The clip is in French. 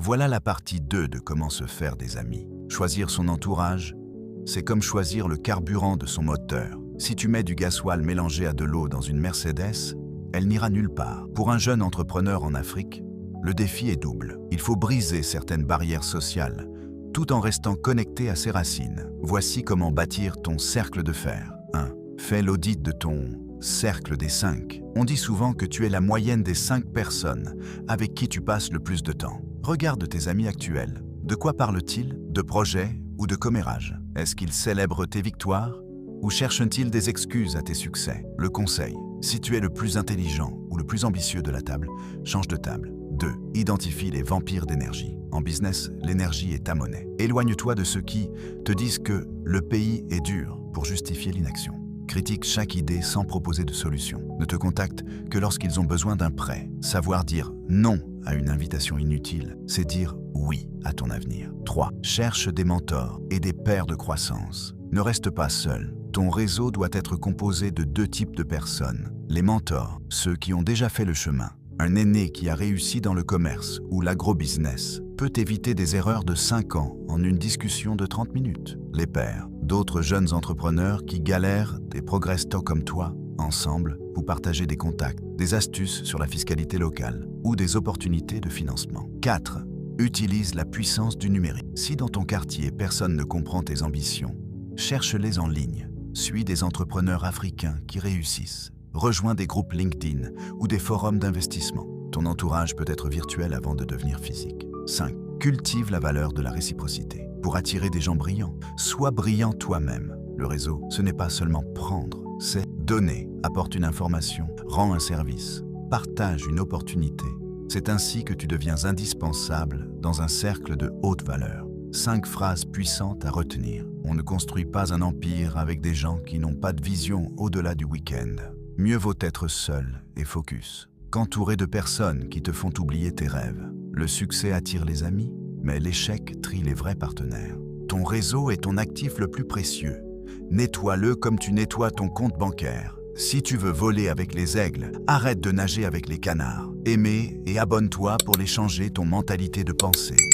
Voilà la partie 2 de comment se faire des amis. Choisir son entourage, c'est comme choisir le carburant de son moteur. Si tu mets du gasoil mélangé à de l'eau dans une Mercedes, elle n'ira nulle part. Pour un jeune entrepreneur en Afrique, le défi est double. Il faut briser certaines barrières sociales, tout en restant connecté à ses racines. Voici comment bâtir ton cercle de fer. 1. Fais l'audit de ton cercle des 5. On dit souvent que tu es la moyenne des 5 personnes avec qui tu passes le plus de temps. Regarde tes amis actuels. De quoi parlent-ils? De projets ou de commérages? Est-ce qu'ils célèbrent tes victoires ou cherchent-ils des excuses à tes succès? Le conseil, si tu es le plus intelligent ou le plus ambitieux de la table, change de table. 2. Identifie les vampires d'énergie. En business, l'énergie est ta monnaie. Éloigne-toi de ceux qui te disent que le pays est dur pour justifier l'inaction. Critique chaque idée sans proposer de solution. Ne te contacte que lorsqu'ils ont besoin d'un prêt. Savoir dire non à une invitation inutile, c'est dire oui à ton avenir. 3. Cherche des mentors et des pairs de croissance. Ne reste pas seul. Ton réseau doit être composé de 2 types de personnes. Les mentors, ceux qui ont déjà fait le chemin. Un aîné qui a réussi dans le commerce ou l'agrobusiness peut éviter des erreurs de 5 ans en une discussion de 30 minutes. Les pairs, d'autres jeunes entrepreneurs qui galèrent et progressent tôt comme toi. Ensemble, vous partagez des contacts, des astuces sur la fiscalité locale ou des opportunités de financement. 4. Utilise la puissance du numérique. Si dans ton quartier, personne ne comprend tes ambitions, cherche-les en ligne. Suis des entrepreneurs africains qui réussissent. Rejoins des groupes LinkedIn ou des forums d'investissement. Ton entourage peut être virtuel avant de devenir physique. 5. Cultive la valeur de la réciprocité. Pour attirer des gens brillants, sois brillant toi-même. Le réseau, ce n'est pas seulement prendre, c'est donner. Apporte une information, rends un service, partage une opportunité. C'est ainsi que tu deviens indispensable dans un cercle de haute valeur. 5 phrases puissantes à retenir. On ne construit pas un empire avec des gens qui n'ont pas de vision au-delà du week-end. Mieux vaut être seul et focus qu'entouré de personnes qui te font oublier tes rêves. Le succès attire les amis, mais l'échec trie les vrais partenaires. Ton réseau est ton actif le plus précieux. Nettoie-le comme tu nettoies ton compte bancaire. Si tu veux voler avec les aigles, arrête de nager avec les canards. Aimez et abonne-toi pour les changer ton mentalité de pensée.